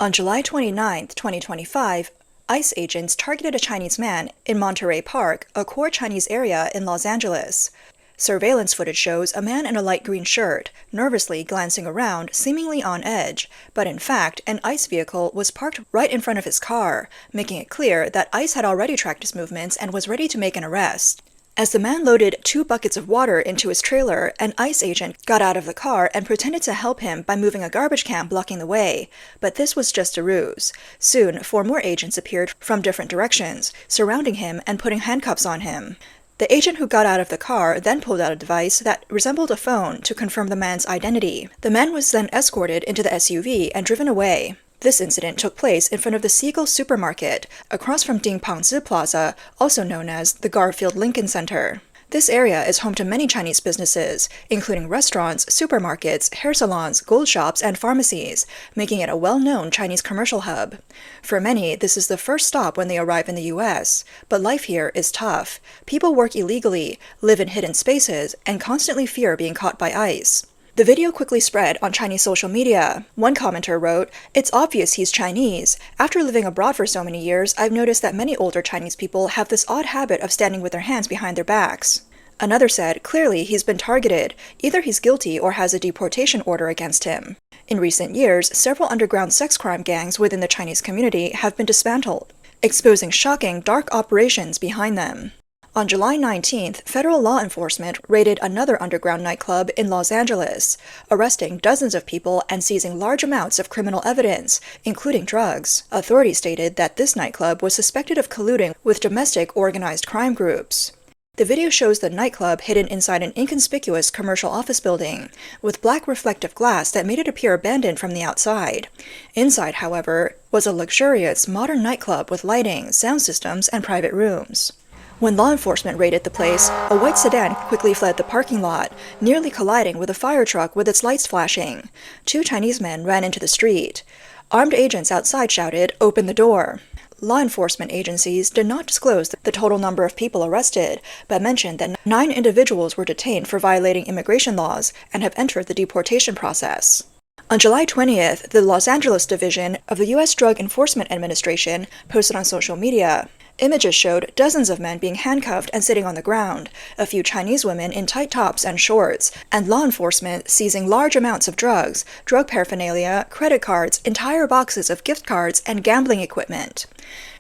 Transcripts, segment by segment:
On July 29, 2025, ICE agents targeted a Chinese man in Monterey Park, a core Chinese area in Los Angeles. Surveillance footage shows a man in a light green shirt, nervously glancing around, seemingly on edge, but in fact, an ICE vehicle was parked right in front of his car, making it clear that ICE had already tracked his movements and was ready to make an arrest. As the man loaded 2 buckets of water into his trailer, an ICE agent got out of the car and pretended to help him by moving a garbage can blocking the way, but this was just a ruse. Soon, 4 more agents appeared from different directions, surrounding him and putting handcuffs on him. The agent who got out of the car then pulled out a device that resembled a phone to confirm the man's identity. The man was then escorted into the SUV and driven away. This incident took place in front of the Siegel Supermarket, across from Dingpangzi Plaza, also known as the Garfield Lincoln Center. This area is home to many Chinese businesses, including restaurants, supermarkets, hair salons, gold shops, and pharmacies, making it a well-known Chinese commercial hub. For many, this is the first stop when they arrive in the U.S., but life here is tough. People work illegally, live in hidden spaces, and constantly fear being caught by ICE. The video quickly spread on Chinese social media. One commenter wrote, "It's obvious he's Chinese. After living abroad for so many years, I've noticed that many older Chinese people have this odd habit of standing with their hands behind their backs." Another said, "Clearly he's been targeted. Either he's guilty or has a deportation order against him." In recent years, several underground sex crime gangs within the Chinese community have been dismantled, exposing shocking, dark operations behind them. On July 19th, federal law enforcement raided another underground nightclub in Los Angeles, arresting dozens of people and seizing large amounts of criminal evidence, including drugs. Authorities stated that this nightclub was suspected of colluding with domestic organized crime groups. The video shows the nightclub hidden inside an inconspicuous commercial office building, with black reflective glass that made it appear abandoned from the outside. Inside, however, was a luxurious, modern nightclub with lighting, sound systems, and private rooms. When law enforcement raided the place, a white sedan quickly fled the parking lot, nearly colliding with a fire truck with its lights flashing. 2 Chinese men ran into the street. Armed agents outside shouted, "Open the door." Law enforcement agencies did not disclose the total number of people arrested, but mentioned that 9 individuals were detained for violating immigration laws and have entered the deportation process. On July 20th, the Los Angeles division of the U.S. Drug Enforcement Administration posted on social media. Images showed dozens of men being handcuffed and sitting on the ground, a few Chinese women in tight tops and shorts, and law enforcement seizing large amounts of drugs, drug paraphernalia, credit cards, entire boxes of gift cards, and gambling equipment.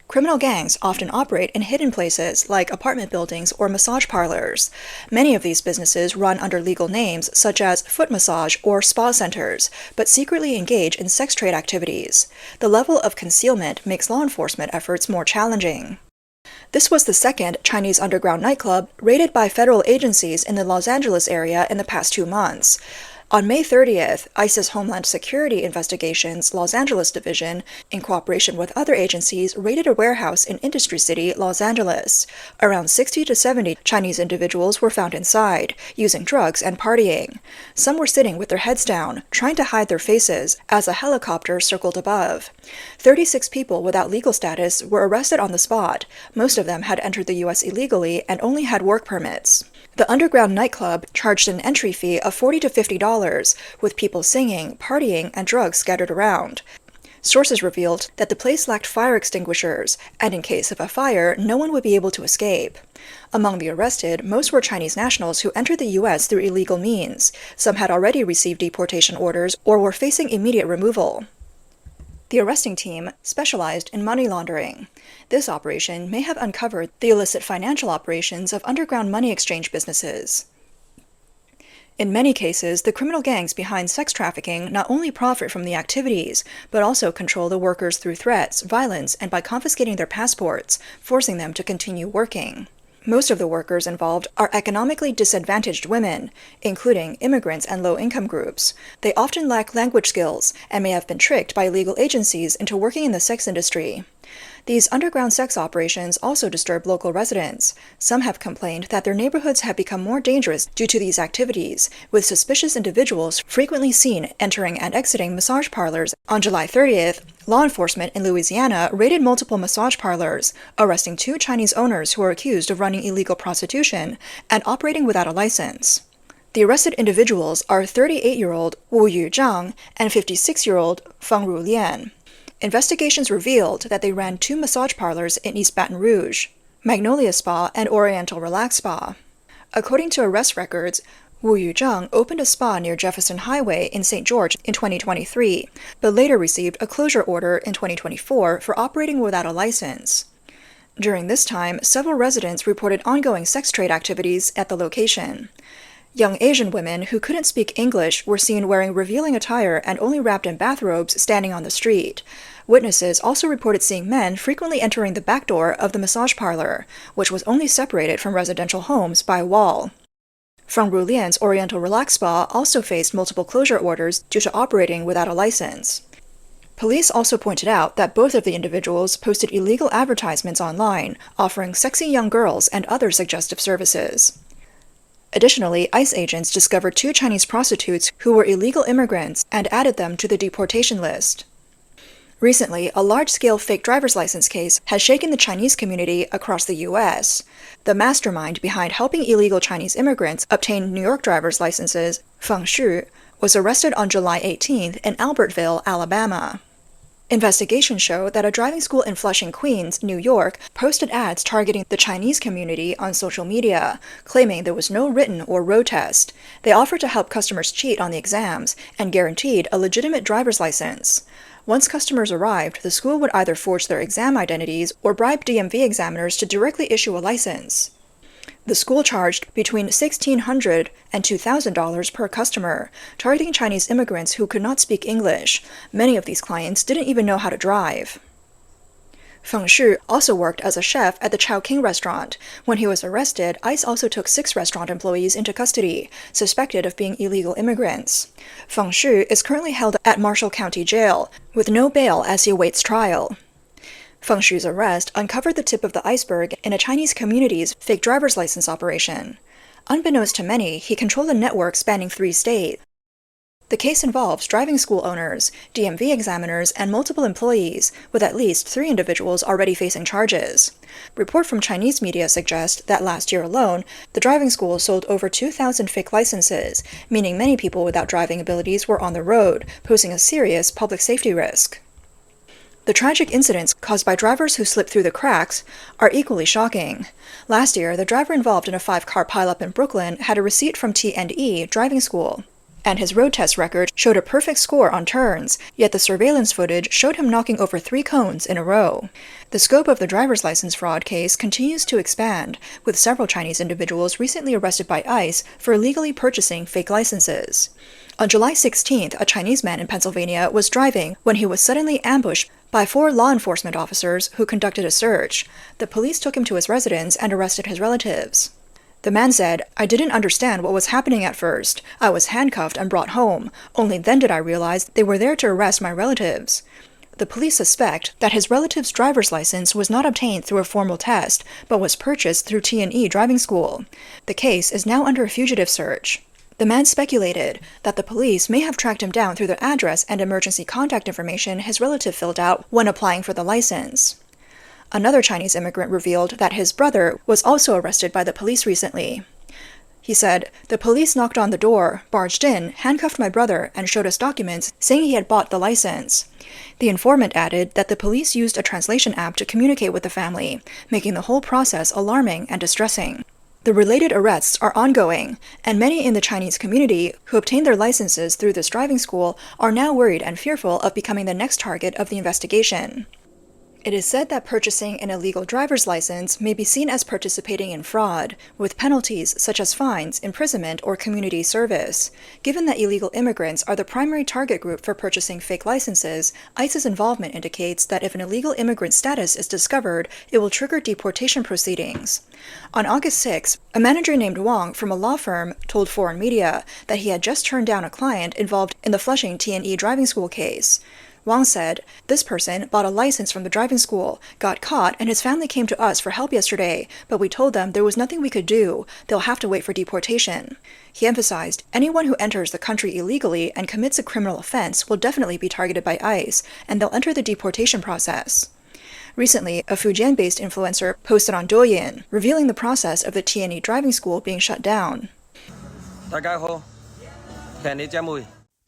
Criminal gangs often operate in hidden places like apartment buildings or massage parlors. Many of these businesses run under legal names such as foot massage or spa centers, but secretly engage in sex trade activities. The level of concealment makes law enforcement efforts more challenging. This was the second Chinese underground nightclub raided by federal agencies in the Los Angeles area in the past 2 months. On May 30th, ICE's Homeland Security Investigations Los Angeles Division, in cooperation with other agencies, raided a warehouse in Industry City, Los Angeles. Around 60 to 70 Chinese individuals were found inside, using drugs and partying. Some were sitting with their heads down, trying to hide their faces, as a helicopter circled above. 36 people without legal status were arrested on the spot. Most of them had entered the U.S. illegally and only had work permits. The underground nightclub charged an entry fee of $40 to $50, with people singing, partying, and drugs scattered around. Sources revealed that the place lacked fire extinguishers, and in case of a fire, no one would be able to escape. Among the arrested, most were Chinese nationals who entered the U.S. through illegal means. Some had already received deportation orders or were facing immediate removal. The arresting team specialized in money laundering. This operation may have uncovered the illicit financial operations of underground money exchange businesses. In many cases, the criminal gangs behind sex trafficking not only profit from the activities, but also control the workers through threats, violence, and by confiscating their passports, forcing them to continue working. Most of the workers involved are economically disadvantaged women, including immigrants and low-income groups. They often lack language skills and may have been tricked by illegal agencies into working in the sex industry. These underground sex operations also disturb local residents. Some have complained that their neighborhoods have become more dangerous due to these activities, with suspicious individuals frequently seen entering and exiting massage parlors. On July 30th, law enforcement in Louisiana raided multiple massage parlors, arresting 2 Chinese owners who are accused of running illegal prostitution and operating without a license. The arrested individuals are 38-year-old Wu Yuzhang and 56-year-old Feng Rulian. Investigations revealed that they ran 2 massage parlors in East Baton Rouge, Magnolia Spa and Oriental Relax Spa. According to arrest records, Wu Yuzheng opened a spa near Jefferson Highway in St. George in 2023, but later received a closure order in 2024 for operating without a license. During this time, several residents reported ongoing sex trade activities at the location. Young Asian women who couldn't speak English were seen wearing revealing attire and only wrapped in bathrobes standing on the street. Witnesses also reported seeing men frequently entering the back door of the massage parlor, which was only separated from residential homes by a wall. Feng Rulian's Oriental Relax Spa also faced multiple closure orders due to operating without a license. Police also pointed out that both of the individuals posted illegal advertisements online, offering sexy young girls and other suggestive services. Additionally, ICE agents discovered 2 Chinese prostitutes who were illegal immigrants and added them to the deportation list. Recently, a large-scale fake driver's license case has shaken the Chinese community across the U.S. The mastermind behind helping illegal Chinese immigrants obtain New York driver's licenses, Feng Shu, was arrested on July 18th in Albertville, Alabama. Investigations show that a driving school in Flushing, Queens, New York, posted ads targeting the Chinese community on social media, claiming there was no written or road test. They offered to help customers cheat on the exams and guaranteed a legitimate driver's license. Once customers arrived, the school would either forge their exam identities or bribe DMV examiners to directly issue a license. The school charged between $1,600 and $2,000 per customer, targeting Chinese immigrants who could not speak English. Many of these clients didn't even know how to drive. Feng Shu also worked as a chef at the Chowking restaurant. When he was arrested, ICE also took 6 restaurant employees into custody, suspected of being illegal immigrants. Feng Shu is currently held at Marshall County Jail, with no bail as he awaits trial. Feng Shu's arrest uncovered the tip of the iceberg in a Chinese community's fake driver's license operation. Unbeknownst to many, he controlled a network spanning 3 states. The case involves driving school owners, DMV examiners, and multiple employees, with at least 3 individuals already facing charges. Report from Chinese media suggests that last year alone, the driving school sold over 2,000 fake licenses, meaning many people without driving abilities were on the road, posing a serious public safety risk. The tragic incidents caused by drivers who slipped through the cracks are equally shocking. Last year, the driver involved in a 5-car pileup in Brooklyn had a receipt from T&E driving school, and his road test record showed a perfect score on turns, yet the surveillance footage showed him knocking over 3 cones in a row. The scope of the driver's license fraud case continues to expand, with several Chinese individuals recently arrested by ICE for illegally purchasing fake licenses. On July 16th, a Chinese man in Pennsylvania was driving when he was suddenly ambushed by 4 law enforcement officers who conducted a search. The police took him to his residence and arrested his relatives. The man said, "I didn't understand what was happening at first. I was handcuffed and brought home. Only then did I realize they were there to arrest my relatives." The police suspect that his relative's driver's license was not obtained through a formal test, but was purchased through T&E driving school. The case is now under a fugitive search. The man speculated that the police may have tracked him down through the address and emergency contact information his relative filled out when applying for the license. Another Chinese immigrant revealed that his brother was also arrested by the police recently. He said, "The police knocked on the door, barged in, handcuffed my brother, and showed us documents saying he had bought the license." The informant added that the police used a translation app to communicate with the family, making the whole process alarming and distressing. The related arrests are ongoing, and many in the Chinese community who obtained their licenses through this driving school are now worried and fearful of becoming the next target of the investigation. It is said that purchasing an illegal driver's license may be seen as participating in fraud, with penalties such as fines, imprisonment, or community service. Given that illegal immigrants are the primary target group for purchasing fake licenses, ICE's involvement indicates that if an illegal immigrant status is discovered, it will trigger deportation proceedings. On August 6, a manager named Wang from a law firm told foreign media that he had just turned down a client involved in the Flushing T&E driving school case. Wang said, "This person bought a license from the driving school, got caught, and his family came to us for help yesterday, but we told them there was nothing we could do. They'll have to wait for deportation." He emphasized, anyone who enters the country illegally and commits a criminal offense will definitely be targeted by ICE, and they'll enter the deportation process. Recently, a Fujian-based influencer posted on Douyin, revealing the process of the T&E driving school being shut down.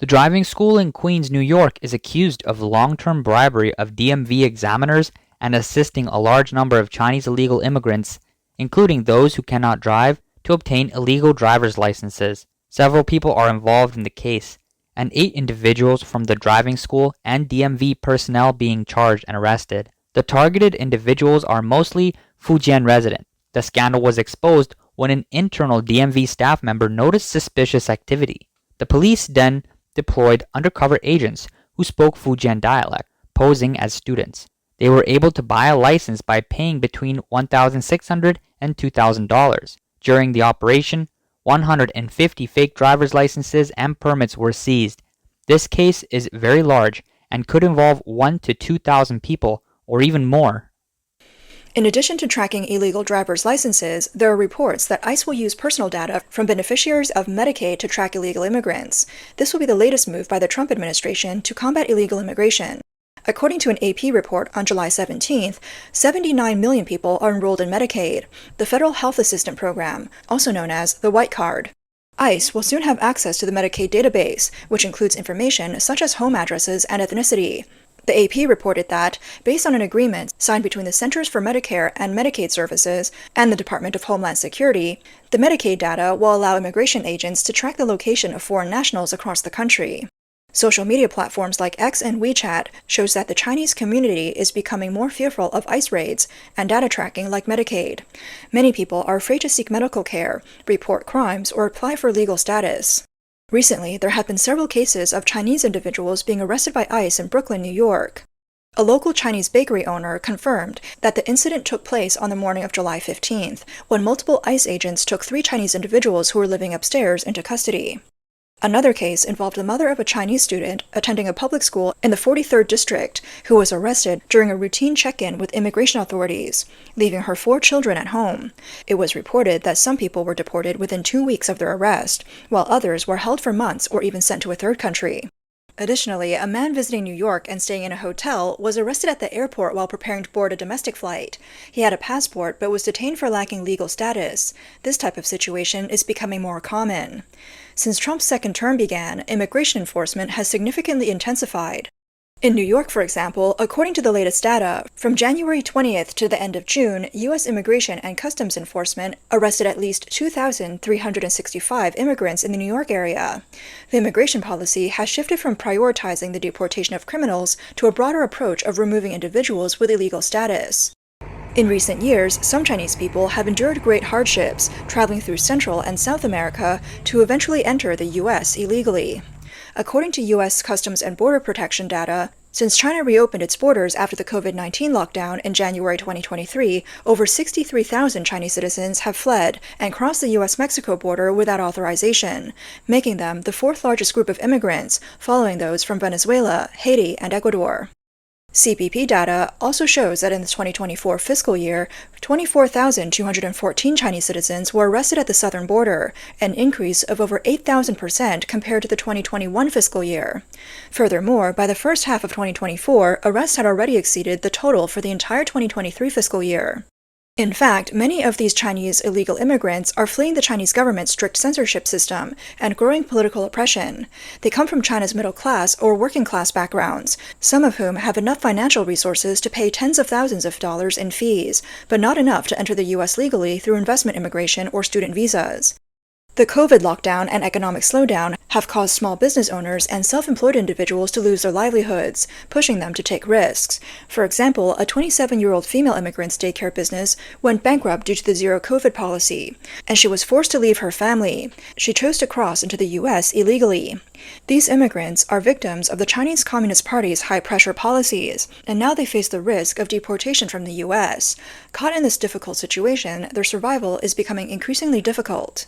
The driving school in Queens, New York is accused of long-term bribery of DMV examiners and assisting a large number of Chinese illegal immigrants, including those who cannot drive, to obtain illegal driver's licenses. Several people are involved in the case, and 8 individuals from the driving school and DMV personnel being charged and arrested. The targeted individuals are mostly Fujian residents. The scandal was exposed when an internal DMV staff member noticed suspicious activity. The police then deployed undercover agents who spoke Fujian dialect, posing as students. They were able to buy a license by paying between $1,600 and $2,000. During the operation, 150 fake driver's licenses and permits were seized. This case is very large and could involve 1,000 to 2,000 people or even more. In addition to tracking illegal driver's licenses, there are reports that ICE will use personal data from beneficiaries of Medicaid to track illegal immigrants. This will be the latest move by the Trump administration to combat illegal immigration. According to an AP report on July 17th, 79 million people are enrolled in Medicaid, the Federal Health Assistance Program, also known as the White Card. ICE will soon have access to the Medicaid database, which includes information such as home addresses and ethnicity. The AP reported that, based on an agreement signed between the Centers for Medicare and Medicaid Services and the Department of Homeland Security, the Medicaid data will allow immigration agents to track the location of foreign nationals across the country. Social media platforms like X and WeChat shows that the Chinese community is becoming more fearful of ICE raids and data tracking like Medicaid. Many people are afraid to seek medical care, report crimes, or apply for legal status. Recently, there have been several cases of Chinese individuals being arrested by ICE in Brooklyn, New York. A local Chinese bakery owner confirmed that the incident took place on the morning of July 15th, when multiple ICE agents took 3 Chinese individuals who were living upstairs into custody. Another case involved the mother of a Chinese student attending a public school in the 43rd District who was arrested during a routine check-in with immigration authorities, leaving her 4 children at home. It was reported that some people were deported within 2 weeks of their arrest, while others were held for months or even sent to a third country. Additionally, a man visiting New York and staying in a hotel was arrested at the airport while preparing to board a domestic flight. He had a passport but was detained for lacking legal status. This type of situation is becoming more common. Since Trump's second term began, immigration enforcement has significantly intensified. In New York, for example, according to the latest data, from January 20th to the end of June, U.S. Immigration and Customs Enforcement arrested at least 2,365 immigrants in the New York area. The immigration policy has shifted from prioritizing the deportation of criminals to a broader approach of removing individuals with illegal status. In recent years, some Chinese people have endured great hardships, traveling through Central and South America to eventually enter the U.S. illegally. According to U.S. Customs and Border Protection data, since China reopened its borders after the COVID-19 lockdown in January 2023, over 63,000 Chinese citizens have fled and crossed the U.S.-Mexico border without authorization, making them the 4th largest group of immigrants, following those from Venezuela, Haiti, and Ecuador. CBP data also shows that in the 2024 fiscal year, 24,214 Chinese citizens were arrested at the southern border, an increase of over 8,000% compared to the 2021 fiscal year. Furthermore, by the first half of 2024, arrests had already exceeded the total for the entire 2023 fiscal year. In fact, many of these Chinese illegal immigrants are fleeing the Chinese government's strict censorship system and growing political oppression. They come from China's middle class or working class backgrounds, some of whom have enough financial resources to pay tens of thousands of dollars in fees, but not enough to enter the U.S. legally through investment immigration or student visas. The COVID lockdown and economic slowdown have caused small business owners and self-employed individuals to lose their livelihoods, pushing them to take risks. For example, a 27-year-old female immigrant's daycare business went bankrupt due to the zero-COVID policy, and she was forced to leave her family. She chose to cross into the U.S. illegally. These immigrants are victims of the Chinese Communist Party's high-pressure policies, and now they face the risk of deportation from the U.S. Caught in this difficult situation, their survival is becoming increasingly difficult.